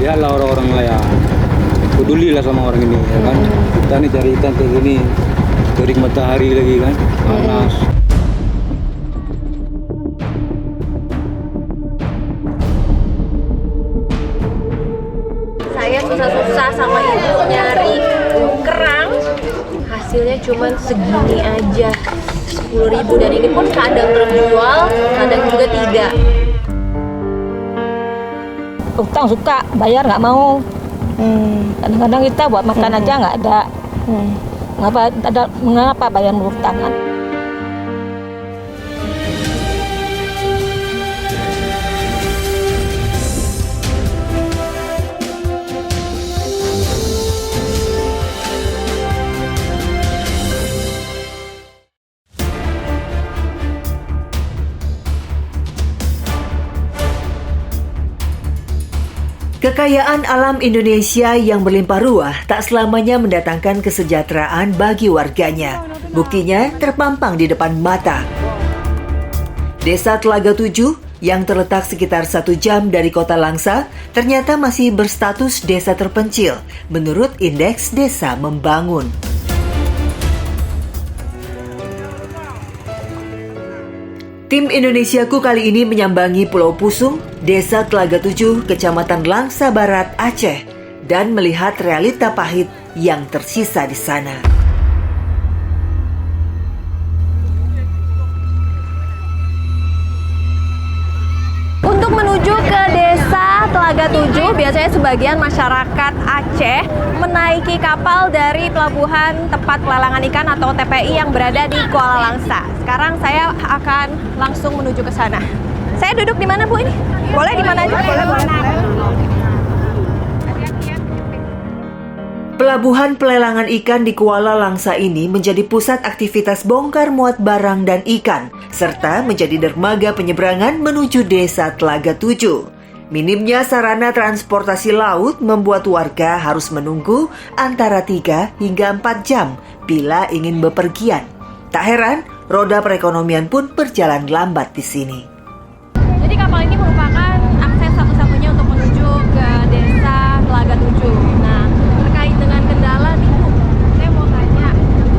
Lihatlah orang-orang lah ya, peduli lah sama orang ini ya kan. Kita nih cari ikan kayak gini, terik matahari lagi kan, panas. Saya susah-susah sama ibu nyari kerang, hasilnya cuma segini aja, 10.000, dan ini pun kadang terjual, kadang juga tidak. Utang suka, bayar nggak mau. Kadang-kadang kita buat makan aja nggak ada. Mengapa bayar utang? Kekayaan alam Indonesia yang berlimpah ruah tak selamanya mendatangkan kesejahteraan bagi warganya. Buktinya terpampang di depan mata. Desa Telaga 7 yang terletak sekitar 1 jam dari kota Langsa ternyata masih berstatus desa terpencil menurut Indeks Desa Membangun. Tim Indonesiaku kali ini menyambangi Pulau Pusung, Desa Telaga 7, Kecamatan Langsa Barat, Aceh, dan melihat realita pahit yang tersisa di sana. Untuk menuju ke Desa Telaga 7, biasanya sebagian masyarakat Aceh menaiki kapal dari pelabuhan tempat pelelangan ikan atau TPI yang berada di Kuala Langsa. Sekarang saya akan langsung menuju ke sana. Saya duduk di mana, Bu, ini? Boleh di mana aja? Pelabuhan pelelangan ikan di Kuala Langsa ini menjadi pusat aktivitas bongkar muat barang dan ikan, serta menjadi dermaga penyeberangan menuju Desa Telaga 7. Minimnya sarana transportasi laut membuat warga harus menunggu antara 3 hingga 4 jam bila ingin bepergian. Tak heran, roda perekonomian pun berjalan lambat di sini. Jadi kapal ini merupakan akses satu-satunya untuk menuju ke Desa Telaga 7. Nah, terkait dengan kendala nih, Bu, saya mau tanya,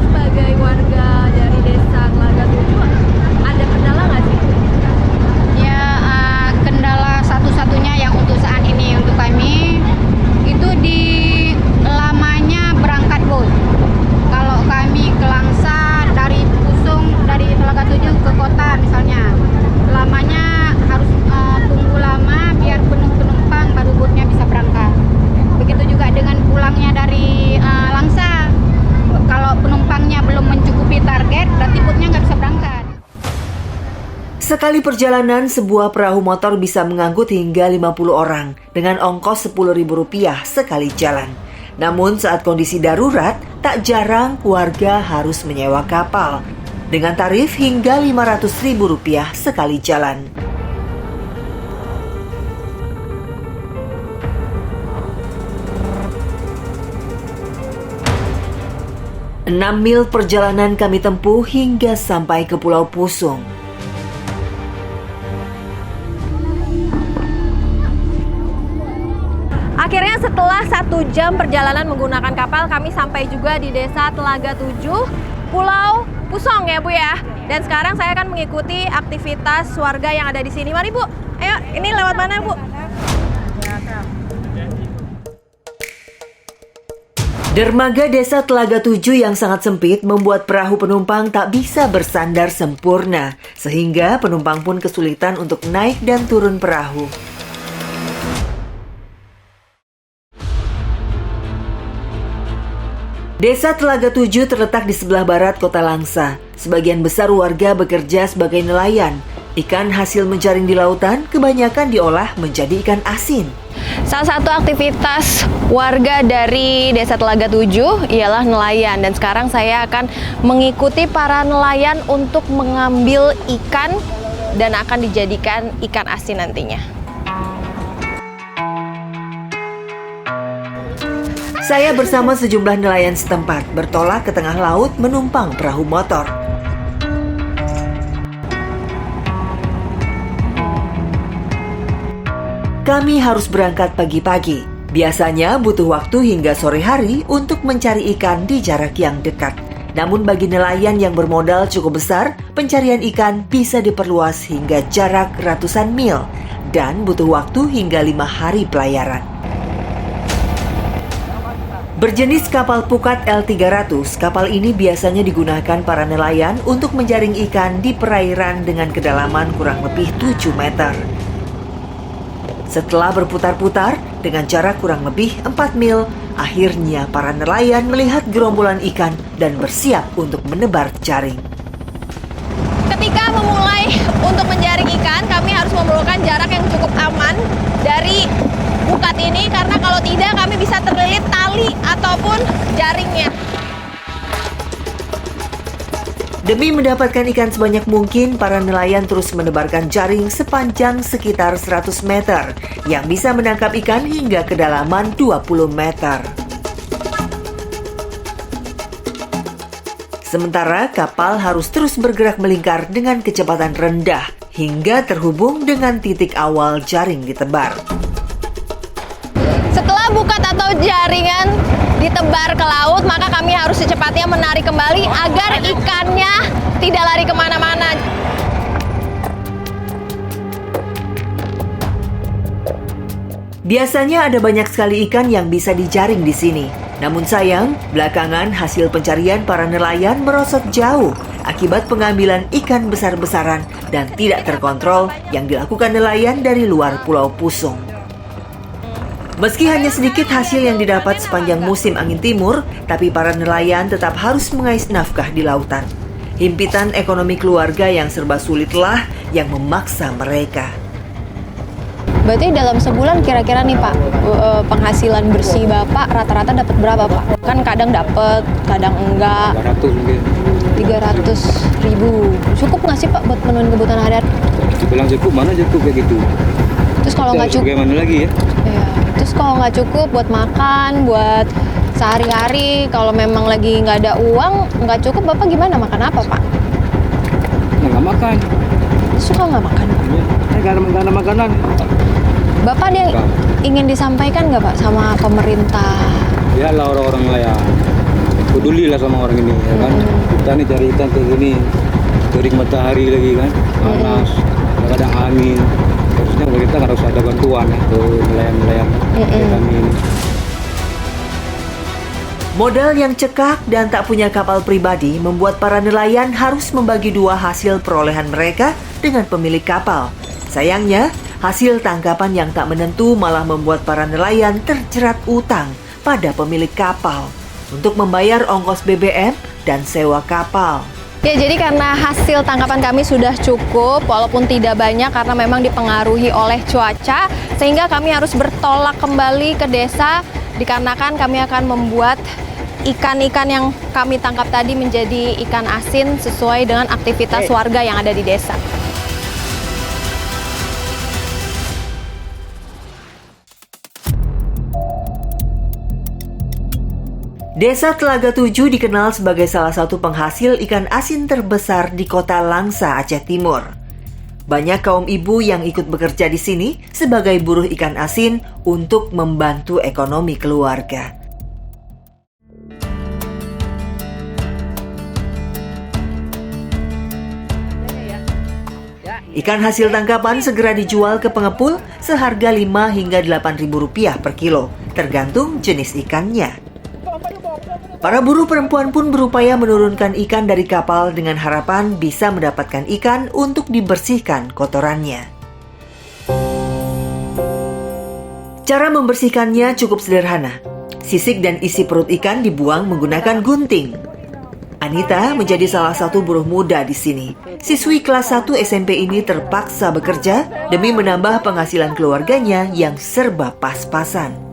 sebagai warga dari Desa Telaga 7, ada kendala nggak sih? Ya, kendala satu-satunya yang untuk saat ini untuk kami itu di lamanya berangkat boat. Kalau kami ke Langsa dari Pusung, dari Telaga 7 ke kota misalnya, lamanya harus tunggu lama biar penuh penumpang baru boatnya bisa berangkat. Begitu juga dengan pulangnya dari Langsa, kalau penumpangnya belum mencukupi target, berarti boatnya nggak bisa berangkat. Sekali perjalanan, sebuah perahu motor bisa mengangkut hingga 50 orang dengan ongkos Rp10.000 sekali jalan. Namun saat kondisi darurat, tak jarang warga harus menyewa kapal dengan tarif hingga Rp500.000 sekali jalan. Enam mil perjalanan kami tempuh hingga sampai ke Pulau Pusung. Akhirnya setelah 1 jam perjalanan menggunakan kapal, kami sampai juga di Desa Telaga 7, Pulau Pusong ya, Bu ya. Dan sekarang saya akan mengikuti aktivitas warga yang ada di sini. Mari, Bu. Ayo, ini lewat mana, Bu? Dermaga Desa Telaga 7 yang sangat sempit membuat perahu penumpang tak bisa bersandar sempurna, sehingga penumpang pun kesulitan untuk naik dan turun perahu. Desa Telaga 7 terletak di sebelah barat kota Langsa. Sebagian besar warga bekerja sebagai nelayan. Ikan hasil menjaring di lautan kebanyakan diolah menjadi ikan asin. Salah satu aktivitas warga dari Desa Telaga 7 ialah nelayan. Dan sekarang saya akan mengikuti para nelayan untuk mengambil ikan dan akan dijadikan ikan asin nantinya. Saya bersama sejumlah nelayan setempat bertolak ke tengah laut menumpang perahu motor. Kami harus berangkat pagi-pagi. Biasanya butuh waktu hingga sore hari untuk mencari ikan di jarak yang dekat. Namun bagi nelayan yang bermodal cukup besar, pencarian ikan bisa diperluas hingga jarak ratusan mil dan butuh waktu hingga 5 hari pelayaran. Berjenis kapal pukat L300, kapal ini biasanya digunakan para nelayan untuk menjaring ikan di perairan dengan kedalaman kurang lebih 7 meter. Setelah berputar-putar dengan jarak kurang lebih 4 mil, akhirnya para nelayan melihat gerombolan ikan dan bersiap untuk menebar jaring. Ketika memulai untuk menjaring ikan, kami harus memerlukan jarak yang cukup aman dari pukat ini, karena kalau tidak kami bisa terlilit tali ataupun jaringnya. Demi mendapatkan ikan sebanyak mungkin, para nelayan terus menebarkan jaring sepanjang sekitar 100 meter yang bisa menangkap ikan hingga kedalaman 20 meter. Sementara kapal harus terus bergerak melingkar dengan kecepatan rendah hingga terhubung dengan titik awal jaring ditebar. Setelah bukat atau jaringan ditebar ke laut, maka kami harus secepatnya menarik kembali agar ikannya tidak lari kemana-mana. Biasanya ada banyak sekali ikan yang bisa dijaring di sini. Namun sayang, belakangan hasil pencarian para nelayan merosot jauh akibat pengambilan ikan besar-besaran dan tidak terkontrol yang dilakukan nelayan dari luar Pulau Pusung. Meski hanya sedikit hasil yang didapat sepanjang musim angin timur, tapi para nelayan tetap harus mengais nafkah di lautan. Himpitan ekonomi keluarga yang serba sulitlah yang memaksa mereka. Berarti dalam sebulan kira-kira nih Pak, penghasilan bersih Bapak rata-rata dapat berapa Pak? Kan kadang dapat, kadang enggak. 200 mungkin. 300.000. Cukup nggak sih Pak buat memenuhi kebutuhan harian? Dibilang cukup, mana cukup kayak gitu. Terus kalau nggak cukup, bagaimana lagi ya? ya. Terus kalau nggak cukup buat makan, buat sehari-hari, kalau memang lagi nggak ada uang, nggak cukup, Bapak gimana? Makan apa Pak? Nggak makan. Suka nggak makan? Ya, nggak ada makanan. Bapak ada yang ingin disampaikan nggak Pak sama pemerintah? Ya lah, orang-orang lah ya peduli lah sama orang ini ya kan. Kita nih cari ikan kayak gini, terik matahari lagi kan, panas, kadang angin. Harusnya kita harus ada bantuan ya ke nelayan-nelayan kayak kami ini. Modal yang cekak dan tak punya kapal pribadi membuat para nelayan harus membagi dua hasil perolehan mereka dengan pemilik kapal. Sayangnya, hasil tangkapan yang tak menentu malah membuat para nelayan terjerat utang pada pemilik kapal untuk membayar ongkos BBM dan sewa kapal. Ya, jadi karena hasil tangkapan kami sudah cukup, walaupun tidak banyak karena memang dipengaruhi oleh cuaca, sehingga kami harus bertolak kembali ke desa, dikarenakan kami akan membuat ikan-ikan yang kami tangkap tadi menjadi ikan asin sesuai dengan aktivitas warga yang ada di desa. Desa Telaga 7 dikenal sebagai salah satu penghasil ikan asin terbesar di kota Langsa, Aceh Timur. Banyak kaum ibu yang ikut bekerja di sini sebagai buruh ikan asin untuk membantu ekonomi keluarga. Ikan hasil tangkapan segera dijual ke pengepul seharga 5 hingga 8.000 rupiah per kilo, tergantung jenis ikannya. Para buruh perempuan pun berupaya menurunkan ikan dari kapal dengan harapan bisa mendapatkan ikan untuk dibersihkan kotorannya. Cara membersihkannya cukup sederhana. Sisik dan isi perut ikan dibuang menggunakan gunting. Anita menjadi salah satu buruh muda di sini. Siswi kelas 1 SMP ini terpaksa bekerja demi menambah penghasilan keluarganya yang serba pas-pasan.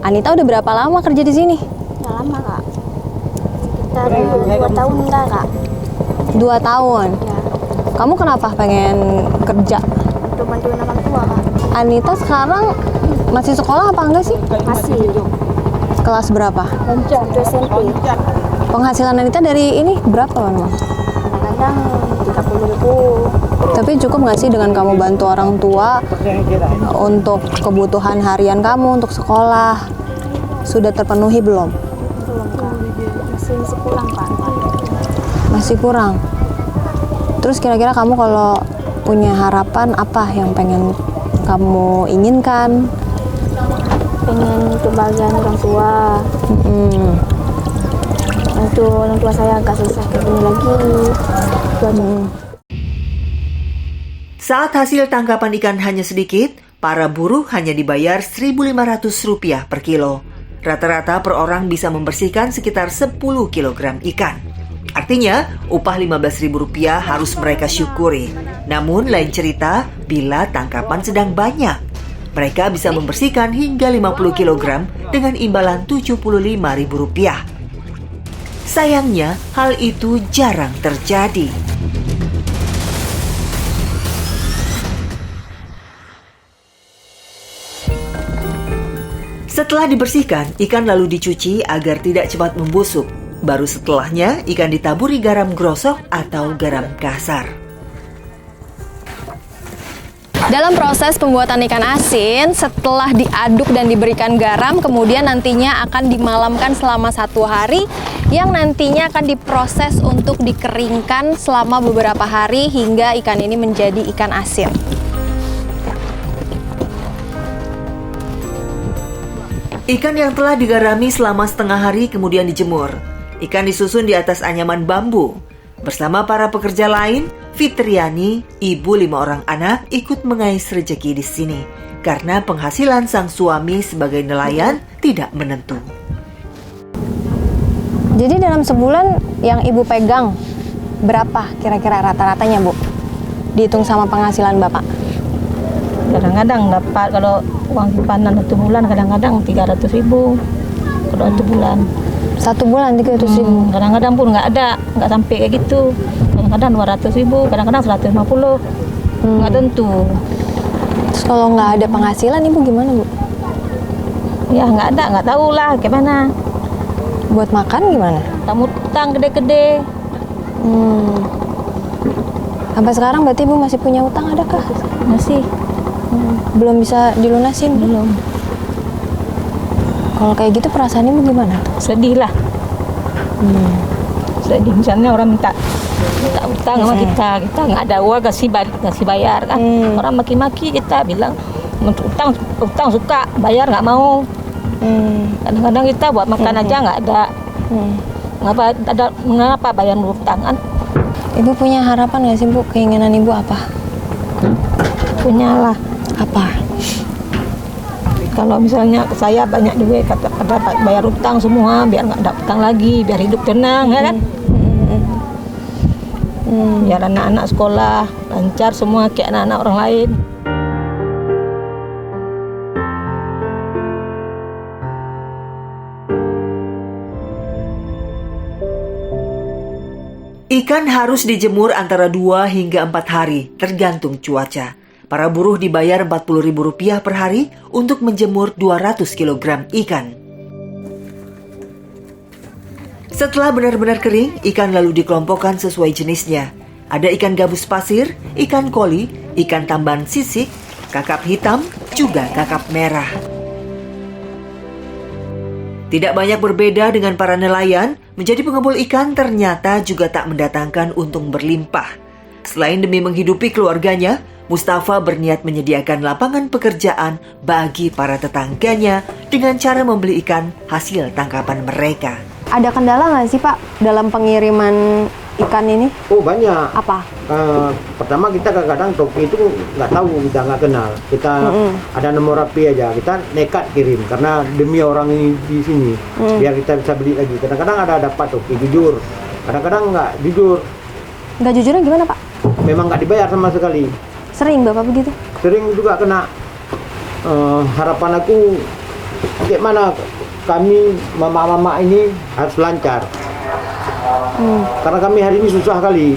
Anita udah berapa lama kerja di sini? Nggak lama Kak, sekitar 2 tahun enggak Kak. 2 tahun? Ya, Kamu kenapa pengen kerja? untuk bantuin orang tua Kak. Anita sekarang masih sekolah apa enggak sih? Masih Kelas berapa? untuk SMP, Penghasilan Anita dari ini berapa memang? kadang-kadang 30.000, Tapi cukup nggak sih dengan kamu bantu orang tua untuk kebutuhan harian kamu untuk sekolah? Sudah terpenuhi belum? Belum Kak. Masih kurang Pak. Masih kurang. Terus kira-kira kamu kalau punya harapan apa yang pengen kamu inginkan? Pengen kebahagiaan orang tua. Untuk orang tua saya agak susah kayak gini lagi. Itu aja. Saat hasil tangkapan ikan hanya sedikit, para buruh hanya dibayar Rp1.500 per kilo. Rata-rata per orang bisa membersihkan sekitar 10 kg ikan. Artinya, upah Rp15.000 harus mereka syukuri. Namun, lain cerita bila tangkapan sedang banyak. Mereka bisa membersihkan hingga 50 kg dengan imbalan Rp75.000. Sayangnya, hal itu jarang terjadi. Setelah dibersihkan, ikan lalu dicuci agar tidak cepat membusuk. Baru setelahnya, ikan ditaburi garam grosok atau garam kasar. Dalam proses pembuatan ikan asin, setelah diaduk dan diberikan garam, kemudian nantinya akan dimalamkan selama 1 hari, yang nantinya akan diproses untuk dikeringkan selama beberapa hari hingga ikan ini menjadi ikan asin. Ikan yang telah digarami selama setengah hari kemudian dijemur. Ikan disusun di atas anyaman bambu. Bersama para pekerja lain, Fitriani, ibu 5 orang anak, ikut mengais rejeki di sini karena penghasilan sang suami sebagai nelayan tidak menentu. Jadi dalam sebulan yang ibu pegang, berapa kira-kira rata-ratanya, Bu? Dihitung sama penghasilan Bapak. Kadang-kadang dapat kalau uang simpanan 1 bulan, kadang-kadang 300.000 kalau 1 bulan. 1 bulan 300.000. Kadang-kadang pun nggak ada, nggak sampai kayak gitu. Kadang-kadang 200.000, kadang-kadang 150. Nggak tentu. Terus kalau nggak ada penghasilan, Ibu gimana, Bu? Ya nggak ada, nggak tahu lah gimana. Buat makan gimana? Kamu utang gede-gede. Sampai sekarang berarti Ibu masih punya utang, adakah? Masih. Belum bisa dilunasin? Belum. Kalau kayak gitu perasaan Ibu gimana? Sedih lah. Sedih, misalnya orang minta utang sama kita nggak ada uang, kasih bayar kan. Orang maki-maki, kita bilang utang suka, bayar nggak mau. Kadang-kadang kita buat makan aja nggak ada. Mengapa bayar utang kan? Ibu punya harapan nggak sih, Bu? Keinginan Ibu apa? Punyalah. Apa? Kalau misalnya saya banyak duit, kata bayar utang semua, biar nggak ada utang lagi, biar hidup tenang, ya kan? Biar anak-anak sekolah lancar semua kayak anak-anak orang lain. Ikan harus dijemur antara 2 hingga 4 hari, tergantung cuaca. Para buruh dibayar Rp40.000 per hari untuk menjemur 200 kg ikan. Setelah benar-benar kering, ikan lalu dikelompokkan sesuai jenisnya. Ada ikan gabus pasir, ikan koli, ikan tamban sisik, kakap hitam, juga kakap merah. Tidak banyak berbeda dengan para nelayan, menjadi pengepul ikan ternyata juga tak mendatangkan untung berlimpah. Selain demi menghidupi keluarganya, Mustafa berniat menyediakan lapangan pekerjaan bagi para tetangganya dengan cara membeli ikan hasil tangkapan mereka. Ada kendala nggak sih, Pak, dalam pengiriman ikan ini? Oh, banyak. Apa? Pertama kita kadang-kadang topi itu nggak tahu, kita nggak kenal. Kita ada nomor rapi aja, kita nekat kirim karena demi orang ini di sini, biar kita bisa beli lagi. Kadang-kadang ada dapat topi jujur, kadang-kadang nggak jujur. Nggak jujurnya gimana, Pak? Memang nggak dibayar sama sekali. Sering Bapak begitu? Sering juga kena. Harapan aku, bagaimana kami mama-mama ini harus lancar. Karena kami hari ini susah kali.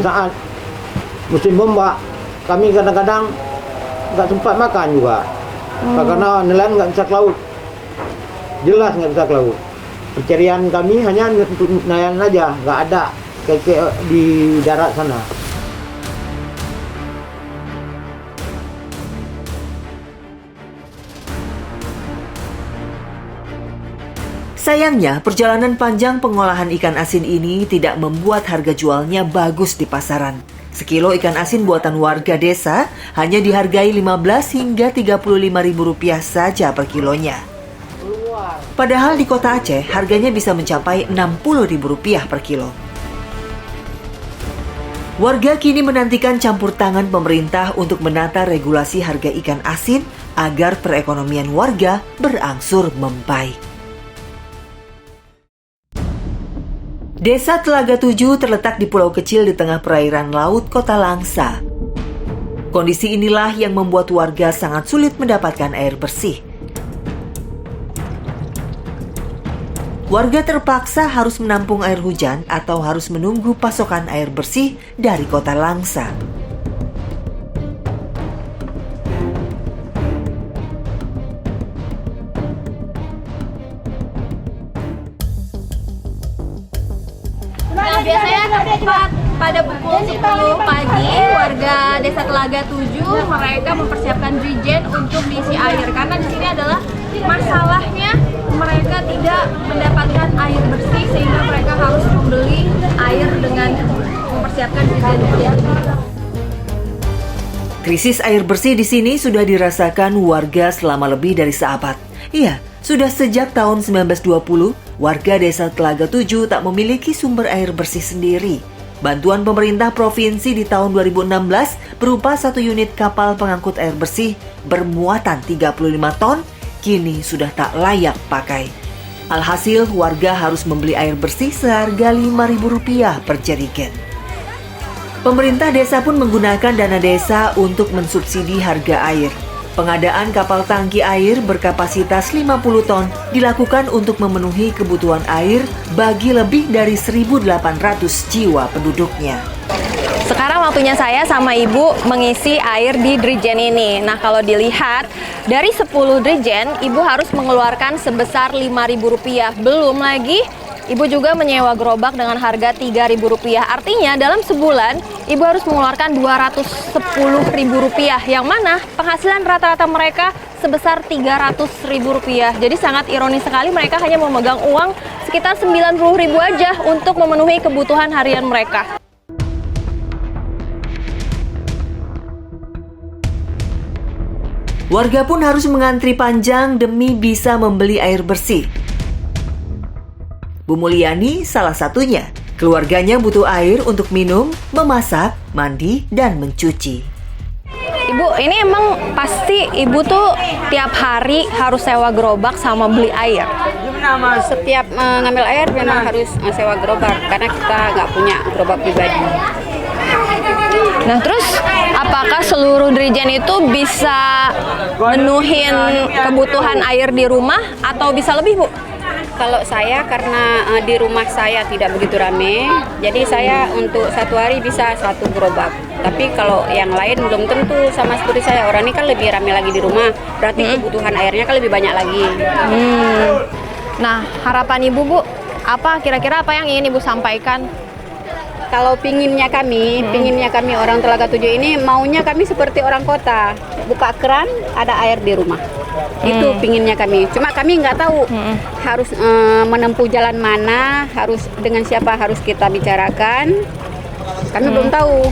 Saat musim ombak, kami kadang-kadang nggak sempat makan juga. Karena nelayan nggak bisa ke laut. Jelas nggak bisa ke laut. Pencarian kami hanya untuk nelayan aja, nggak ada kayak di darat sana. Sayangnya, perjalanan panjang pengolahan ikan asin ini tidak membuat harga jualnya bagus di pasaran. Sekilo ikan asin buatan warga desa hanya dihargai 15 hingga 35 ribu rupiah saja per kilonya. Padahal di kota Aceh harganya bisa mencapai 60 ribu rupiah per kilo. Warga kini menantikan campur tangan pemerintah untuk menata regulasi harga ikan asin agar perekonomian warga berangsur membaik. Desa Telaga Tujuh terletak di pulau kecil di tengah perairan laut Kota Langsa. Kondisi inilah yang membuat warga sangat sulit mendapatkan air bersih. Warga terpaksa harus menampung air hujan atau harus menunggu pasokan air bersih dari Kota Langsa. Nah, biasanya pada pukul 10 pagi warga Desa Telaga Tujuh mereka mempersiapkan drijen untuk diisi air karena di sini adalah masalahnya mereka tidak mendapatkan air bersih sehingga mereka harus membeli air dengan mempersiapkan drijen. Krisis air bersih di sini sudah dirasakan warga selama lebih dari seabad. Iya, sudah sejak tahun 1920, warga Desa Telaga Tujuh tak memiliki sumber air bersih sendiri. Bantuan pemerintah provinsi di tahun 2016 berupa 1 unit kapal pengangkut air bersih bermuatan 35 ton, kini sudah tak layak pakai. Alhasil, warga harus membeli air bersih seharga Rp5.000 per jerigen. Pemerintah desa pun menggunakan dana desa untuk mensubsidi harga air. Pengadaan kapal tangki air berkapasitas 50 ton dilakukan untuk memenuhi kebutuhan air bagi lebih dari 1.800 jiwa penduduknya. Sekarang waktunya saya sama Ibu mengisi air di drijen ini. Nah, kalau dilihat dari 10 drijen, Ibu harus mengeluarkan sebesar Rp5.000. Belum lagi Ibu juga menyewa gerobak dengan harga Rp3.000. Artinya dalam sebulan Ibu harus mengeluarkan Rp210.000, yang mana penghasilan rata-rata mereka sebesar Rp300.000. Jadi sangat ironis sekali, mereka hanya memegang uang sekitar Rp90.000 aja untuk memenuhi kebutuhan harian mereka. Warga pun harus mengantri panjang demi bisa membeli air bersih. Bu Mulyani salah satunya. Keluarganya butuh air untuk minum, memasak, mandi, dan mencuci. Ibu, ini emang pasti Ibu tuh tiap hari harus sewa gerobak sama beli air? Setiap ngambil air memang harus sewa gerobak karena kita nggak punya gerobak pribadi. Nah, terus apakah seluruh drijen itu bisa menuhin kebutuhan air di rumah atau bisa lebih, Bu? Kalau saya karena di rumah saya tidak begitu rame, jadi saya untuk satu hari bisa 1 gerobak. Tapi kalau yang lain belum tentu, sama seperti saya, orang ini kan lebih rame lagi di rumah, berarti kebutuhan airnya kan lebih banyak lagi. Nah, harapan Ibu, Bu, apa kira-kira apa yang ingin Ibu sampaikan? Kalau pinginnya kami orang Telaga Tujuh ini maunya kami seperti orang kota, buka keran ada air di rumah. Itu pinginnya kami. Cuma kami nggak tahu harus menempuh jalan mana, harus dengan siapa harus kita bicarakan. Kami belum tahu.